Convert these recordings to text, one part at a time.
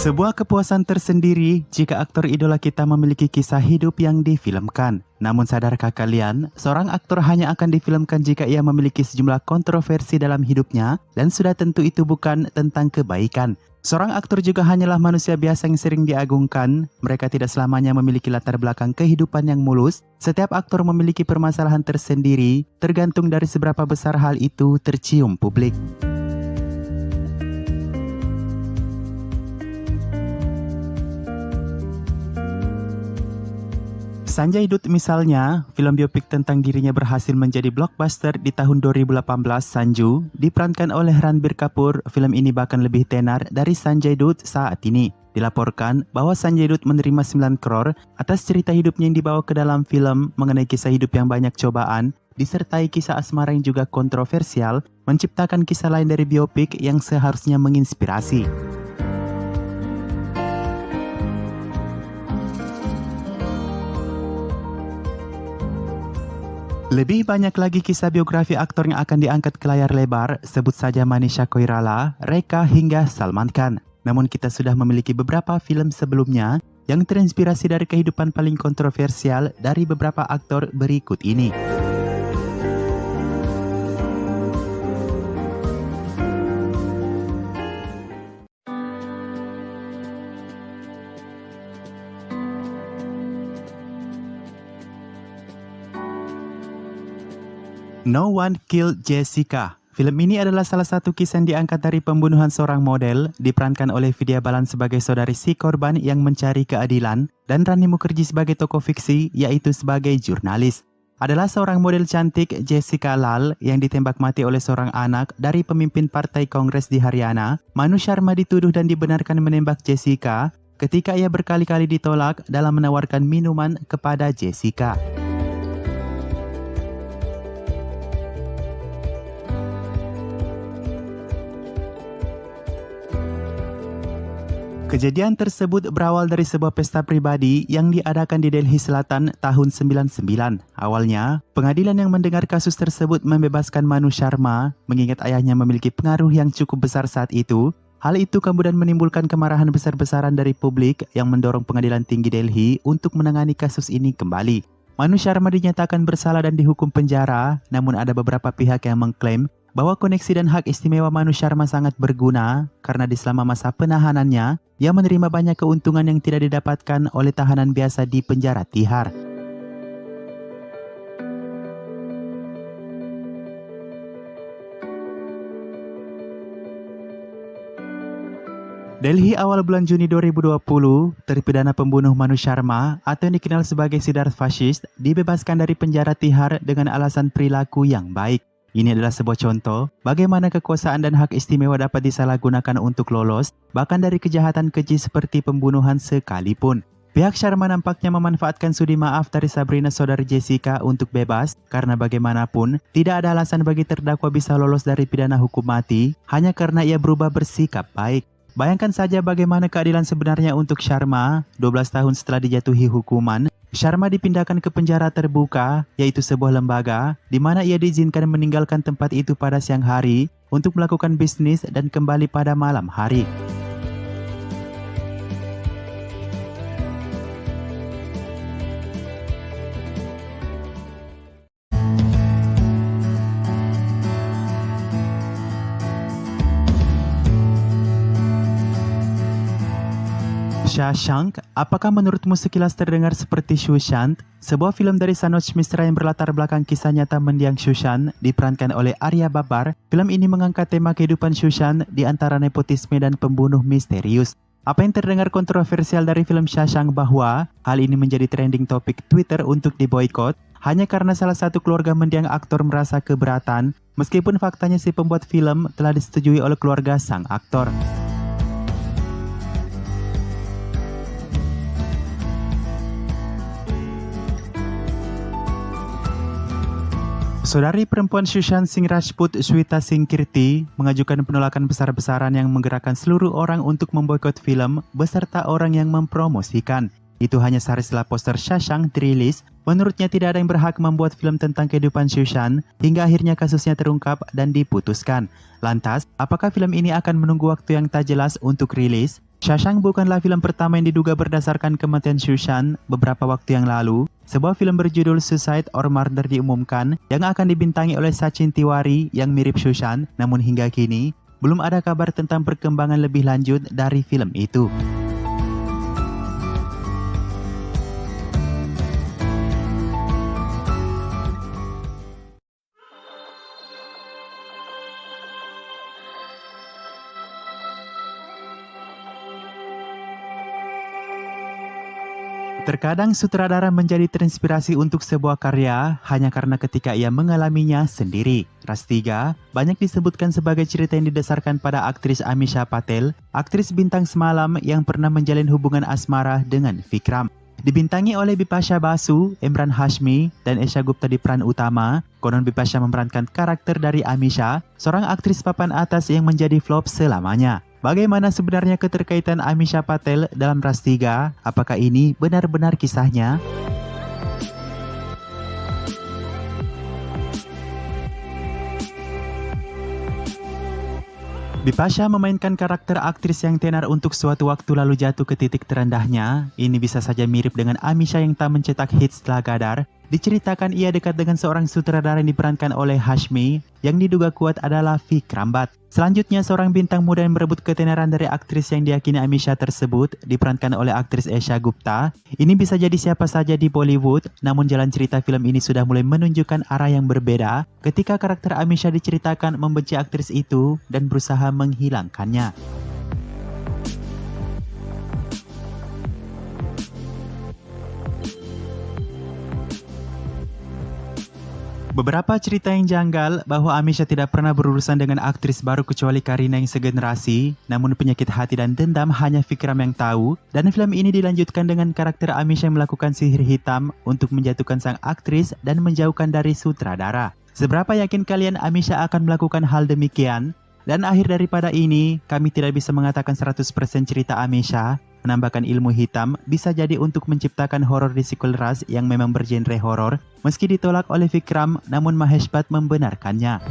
Sebuah kepuasan tersendiri jika aktor idola kita memiliki kisah hidup yang difilmkan. Namun sadarkah kalian, seorang aktor hanya akan difilmkan jika ia memiliki sejumlah kontroversi dalam hidupnya dan sudah tentu itu bukan tentang kebaikan. Seorang aktor juga hanyalah manusia biasa yang sering diagungkan. Mereka tidak selamanya memiliki latar belakang kehidupan yang mulus. Setiap aktor memiliki permasalahan tersendiri, tergantung dari seberapa besar hal itu tercium publik. Sanjay Dutt misalnya, film biopik tentang dirinya berhasil menjadi blockbuster di tahun 2018. Sanju diperankan oleh Ranbir Kapoor. Film ini bahkan lebih tenar dari Sanjay Dutt saat ini. Dilaporkan bahwa Sanjay Dutt menerima 9 crore atas cerita hidupnya yang dibawa ke dalam film mengenai kisah hidup yang banyak cobaan, disertai kisah asmara yang juga kontroversial, menciptakan kisah lain dari biopik yang seharusnya menginspirasi. Lebih banyak lagi kisah biografi aktor yang akan diangkat ke layar lebar, sebut saja Manisha Koirala, Reka hingga Salman Khan. Namun kita sudah memiliki beberapa film sebelumnya yang terinspirasi dari kehidupan paling kontroversial dari beberapa aktor berikut ini. No One Killed Jessica. Film ini adalah salah satu kisah yang diangkat dari pembunuhan seorang model, diperankan oleh Vidya Balan sebagai saudari si korban yang mencari keadilan, dan Rani Mukherjee sebagai tokoh fiksi, yaitu sebagai jurnalis. Adalah seorang model cantik, Jessica Lal, yang ditembak mati oleh seorang anak dari pemimpin partai Kongres di Haryana. Manu Sharma dituduh dan dibenarkan menembak Jessica ketika ia berkali-kali ditolak dalam menawarkan minuman kepada Jessica. Kejadian tersebut berawal dari sebuah pesta pribadi yang diadakan di Delhi Selatan tahun 99. Awalnya, pengadilan yang mendengar kasus tersebut membebaskan Manu Sharma, mengingat ayahnya memiliki pengaruh yang cukup besar saat itu. Hal itu kemudian menimbulkan kemarahan besar-besaran dari publik yang mendorong pengadilan tinggi Delhi untuk menangani kasus ini kembali. Manu Sharma dinyatakan bersalah dan dihukum penjara, namun ada beberapa pihak yang mengklaim bahwa koneksi dan hak istimewa Manu Sharma sangat berguna karena di selama masa penahanannya, ia menerima banyak keuntungan yang tidak didapatkan oleh tahanan biasa di penjara Tihar. Delhi awal bulan Juni 2020, terpidana pembunuh Manu Sharma atau yang dikenal sebagai Siddharth fasis dibebaskan dari penjara Tihar dengan alasan perilaku yang baik. Ini adalah sebuah contoh bagaimana kekuasaan dan hak istimewa dapat disalahgunakan untuk lolos, bahkan dari kejahatan keji seperti pembunuhan sekalipun. Pihak Sharma nampaknya memanfaatkan sudi maaf dari Sabrina saudari Jessica untuk bebas, karena bagaimanapun tidak ada alasan bagi terdakwa bisa lolos dari pidana hukum mati hanya karena ia berubah bersikap baik. Bayangkan saja bagaimana keadilan sebenarnya untuk Sharma. 12 tahun setelah dijatuhi hukuman, Sharma dipindahkan ke penjara terbuka, yaitu sebuah lembaga, di mana ia diizinkan meninggalkan tempat itu pada siang hari untuk melakukan bisnis dan kembali pada malam hari. Shawshank, apakah menurutmu sekilas terdengar seperti Sushant? Sebuah film dari Sanoj Mishra yang berlatar belakang kisah nyata mendiang Sushant, diperankan oleh Arya Babar. Film ini mengangkat tema kehidupan Sushant di antara nepotisme dan pembunuh misterius. Apa yang terdengar kontroversial dari film Shawshank bahwa hal ini menjadi trending topik Twitter untuk diboykot hanya karena salah satu keluarga mendiang aktor merasa keberatan, meskipun faktanya si pembuat film telah disetujui oleh keluarga sang aktor. Saudari perempuan Sushant Singh Rajput, Shweta Singh Kirti, mengajukan penolakan besar-besaran yang menggerakkan seluruh orang untuk memboikot film beserta orang yang mempromosikan. Itu hanya sehari setelah poster Shawshank dirilis. Menurutnya tidak ada yang berhak membuat film tentang kehidupan Sushant, hingga akhirnya kasusnya terungkap dan diputuskan. Lantas, apakah film ini akan menunggu waktu yang tak jelas untuk rilis? Shawshank bukanlah film pertama yang diduga berdasarkan kematian Susan. Beberapa waktu yang lalu, sebuah film berjudul Suicide or Murder diumumkan yang akan dibintangi oleh Sachin Tiwari yang mirip Susan, namun hingga kini belum ada kabar tentang perkembangan lebih lanjut dari film itu. Terkadang sutradara menjadi terinspirasi untuk sebuah karya hanya karena ketika ia mengalaminya sendiri. Ras 3 banyak disebutkan sebagai cerita yang didasarkan pada aktris Amisha Patel, aktris bintang semalam yang pernah menjalin hubungan asmara dengan Vikram. Dibintangi oleh Bipasha Basu, Emran Hashmi, dan Esha Gupta di peran utama, konon Bipasha memerankan karakter dari Amisha, seorang aktris papan atas yang menjadi flop selamanya. Bagaimana sebenarnya keterkaitan Amisha Patel dalam Ras 3? Apakah ini benar-benar kisahnya? Bipasha memainkan karakter aktris yang tenar untuk suatu waktu lalu jatuh ke titik terendahnya. Ini bisa saja mirip dengan Amisha yang tak mencetak hits setelah Gadar. Diceritakan ia dekat dengan seorang sutradara yang diperankan oleh Hashmi, yang diduga kuat adalah Vikram Bhatt. Selanjutnya, seorang bintang muda yang berebut ketenaran dari aktris yang diyakini Amisha tersebut, diperankan oleh aktris Esha Gupta. Ini bisa jadi siapa saja di Bollywood, namun jalan cerita film ini sudah mulai menunjukkan arah yang berbeda ketika karakter Amisha diceritakan membenci aktris itu dan berusaha menghilangkannya. Beberapa cerita yang janggal bahwa Amisha tidak pernah berurusan dengan aktris baru kecuali Kareena yang segenerasi, namun penyakit hati dan dendam hanya Vikram yang tahu, dan film ini dilanjutkan dengan karakter Amisha yang melakukan sihir hitam untuk menjatuhkan sang aktris dan menjauhkan dari sutradara. Seberapa yakin kalian Amisha akan melakukan hal demikian? Dan akhir daripada ini, kami tidak bisa mengatakan 100% cerita Amisha. Menambahkan ilmu hitam bisa jadi untuk menciptakan horor di sequel Ras yang memang bergenre horor, meski ditolak oleh Vikram, namun Mahesh Bhatt membenarkannya.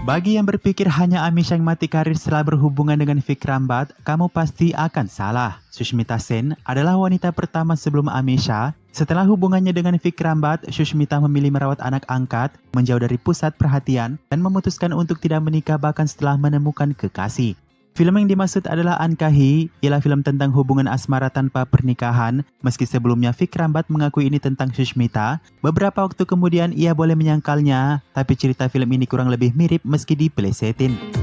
Bagi yang berpikir hanya Amisha yang mati karir setelah berhubungan dengan Vikram Bhatt, kamu pasti akan salah. Sushmita Sen adalah wanita pertama sebelum Amisha. Setelah hubungannya dengan Vikram Bhatt, Sushmita memilih merawat anak angkat, menjauh dari pusat perhatian, dan memutuskan untuk tidak menikah bahkan setelah menemukan kekasih. Film yang dimaksud adalah Ankahi, ialah film tentang hubungan asmara tanpa pernikahan. Meski sebelumnya Vikram Bhatt mengakui ini tentang Sushmita, beberapa waktu kemudian ia boleh menyangkalnya, tapi cerita film ini kurang lebih mirip meski dipelesetin.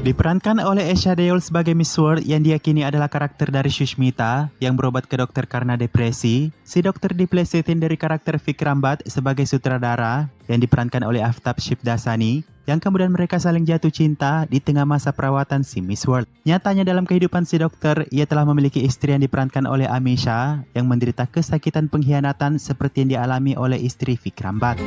Diperankan oleh Esha Deol sebagai Miss World yang diyakini adalah karakter dari Sushmita yang berobat ke dokter karena depresi. Si dokter diplesetin dari karakter Vikram Bhatt sebagai sutradara yang diperankan oleh Aftab Shivdasani, yang kemudian mereka saling jatuh cinta di tengah masa perawatan si Miss World. Nyatanya dalam kehidupan si dokter, ia telah memiliki istri yang diperankan oleh Amisha yang menderita kesakitan pengkhianatan seperti yang dialami oleh istri Vikram Bhatt.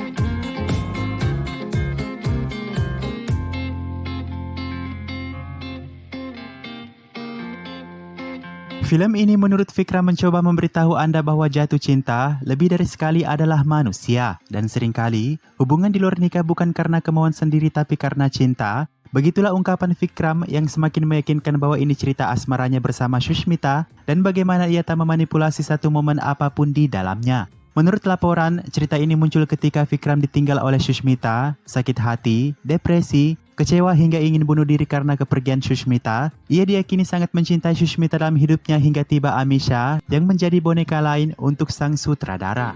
Film ini menurut Vikram mencoba memberitahu Anda bahwa jatuh cinta lebih dari sekali adalah manusia, dan seringkali hubungan di luar nikah bukan karena kemauan sendiri tapi karena cinta. Begitulah ungkapan Vikram yang semakin meyakinkan bahwa ini cerita asmaranya bersama Sushmita dan bagaimana ia tak memanipulasi satu momen apapun di dalamnya. Menurut laporan, cerita ini muncul ketika Vikram ditinggal oleh Sushmita, sakit hati, depresi, kecewa hingga ingin bunuh diri karena kepergian Sushmita. Ia diyakini sangat mencintai Sushmita dalam hidupnya hingga tiba Amisha yang menjadi boneka lain untuk sang sutradara.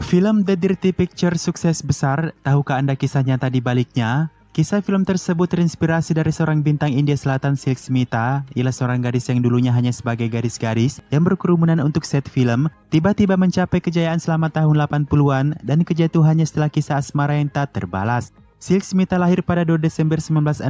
Film The Dirty Picture sukses besar, tahukah Anda kisah nyata di baliknya? Kisah film tersebut terinspirasi dari seorang bintang India Selatan Silk Smitha. Ialah seorang gadis yang dulunya hanya sebagai gadis-gadis yang berkerumunan untuk set film, tiba-tiba mencapai kejayaan selama tahun 80-an dan kejatuhannya setelah kisah asmara yang tak terbalas. Silk Smitha lahir pada 2 Desember 1960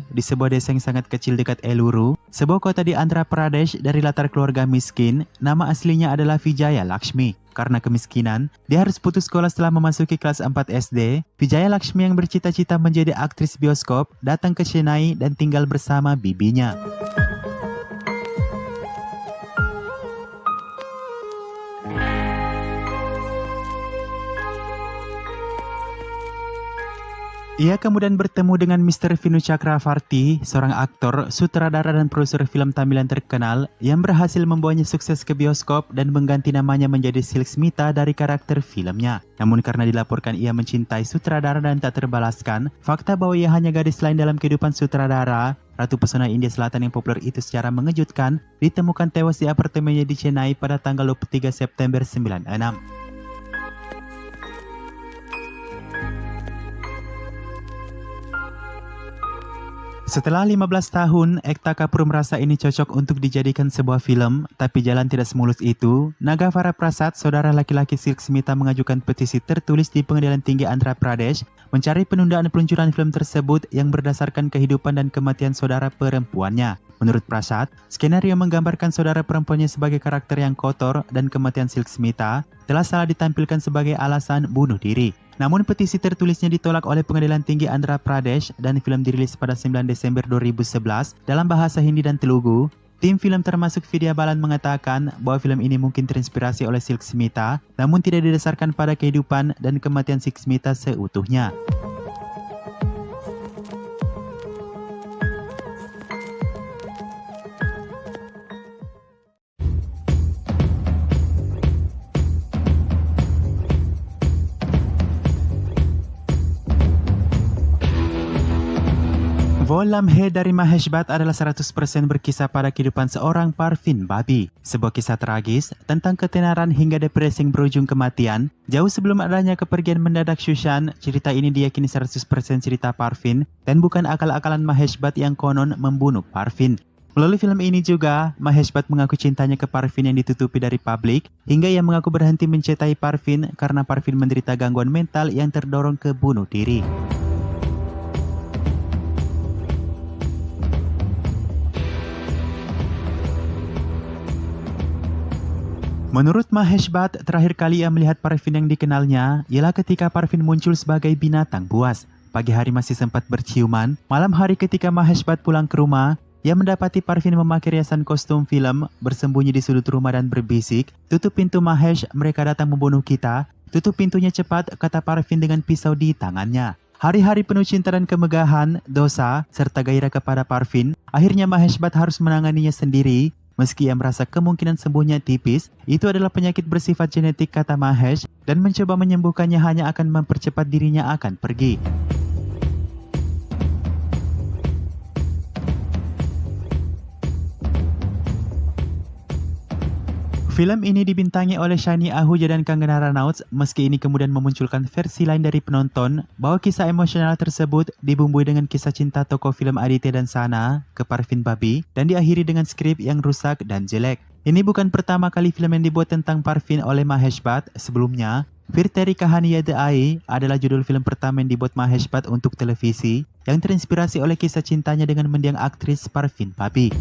di sebuah desa yang sangat kecil dekat Eluru, sebuah kota di Andhra Pradesh dari latar keluarga miskin. Nama aslinya adalah Vijaya Lakshmi. Karena kemiskinan, dia harus putus sekolah setelah memasuki kelas 4 SD. Vijaya Lakshmi yang bercita-cita menjadi aktris bioskop datang ke Chennai dan tinggal bersama bibinya. Ia kemudian bertemu dengan Mr. Vinu Chakravarti, seorang aktor, sutradara dan produser film Tamilan terkenal yang berhasil membawanya sukses ke bioskop dan mengganti namanya menjadi Silk Smitha dari karakter filmnya. Namun karena dilaporkan ia mencintai sutradara dan tak terbalaskan, fakta bahwa ia hanya gadis lain dalam kehidupan sutradara, Ratu Pesona India Selatan yang populer itu secara mengejutkan ditemukan tewas di apartemennya di Chennai pada tanggal 23 September 96. Setelah 15 tahun, Ekta Kapoor merasa ini cocok untuk dijadikan sebuah film, tapi jalan tidak semulus itu. Nagavara Prasad, saudara laki-laki Silk Smitha, mengajukan petisi tertulis di Pengadilan Tinggi Andhra Pradesh mencari penundaan peluncuran film tersebut yang berdasarkan kehidupan dan kematian saudara perempuannya. Menurut Prasad, skenario menggambarkan saudara perempuannya sebagai karakter yang kotor dan kematian Silk Smitha telah salah ditampilkan sebagai alasan bunuh diri. Namun petisi tertulisnya ditolak oleh Pengadilan Tinggi Andhra Pradesh dan film dirilis pada 9 Desember 2011 dalam bahasa Hindi dan Telugu. Tim film termasuk Vidya Balan mengatakan bahwa film ini mungkin terinspirasi oleh Silk Smitha, namun tidak didasarkan pada kehidupan dan kematian Silk Smitha seutuhnya. Volam Hai dari Mahesh Bhatt adalah 100% berkisah pada kehidupan seorang Parveen Babi. Sebuah kisah tragis tentang ketenaran hingga depresi yang berujung kematian. Jauh sebelum adanya kepergian mendadak Shushan, cerita ini diyakini 100% cerita Parveen dan bukan akal-akalan Mahesh Bhatt yang konon membunuh Parveen. Melalui film ini juga, Mahesh Bhatt mengaku cintanya ke Parveen yang ditutupi dari publik, hingga ia mengaku berhenti mencintai Parveen karena Parveen menderita gangguan mental yang terdorong ke bunuh diri. Menurut Mahesh Bhatt, terakhir kali ia melihat Parveen yang dikenalnya ialah ketika Parveen muncul sebagai binatang buas. Pagi hari masih sempat berciuman, malam hari ketika Mahesh Bhatt pulang ke rumah, ia mendapati Parveen memakai riasan kostum film, bersembunyi di sudut rumah dan berbisik, "Tutup pintu Mahesh, mereka datang membunuh kita. Tutup pintunya cepat," kata Parveen dengan pisau di tangannya. Hari-hari penuh cinta dan kemegahan, dosa, serta gairah kepada Parveen, akhirnya Mahesh Bhatt harus menanganinya sendiri. Meski ia merasa kemungkinan sembuhnya tipis, itu adalah penyakit bersifat genetik, kata Mahesh, dan mencoba menyembuhkannya hanya akan mempercepat dirinya akan pergi. Film ini dibintangi oleh Shiny Ahuja dan Kangana Ranaut. Meski ini kemudian memunculkan versi lain dari penonton, bahwa kisah emosional tersebut dibumbui dengan kisah cinta tokoh film Aditya dan Sana ke Parveen Babi dan diakhiri dengan skrip yang rusak dan jelek. Ini bukan pertama kali film yang dibuat tentang Parveen oleh Mahesh Bhatt. Sebelumnya, Fir Teri Kahani Yad Aaye adalah judul film pertama yang dibuat Mahesh Bhatt untuk televisi yang terinspirasi oleh kisah cintanya dengan mendiang aktris Parveen Babi.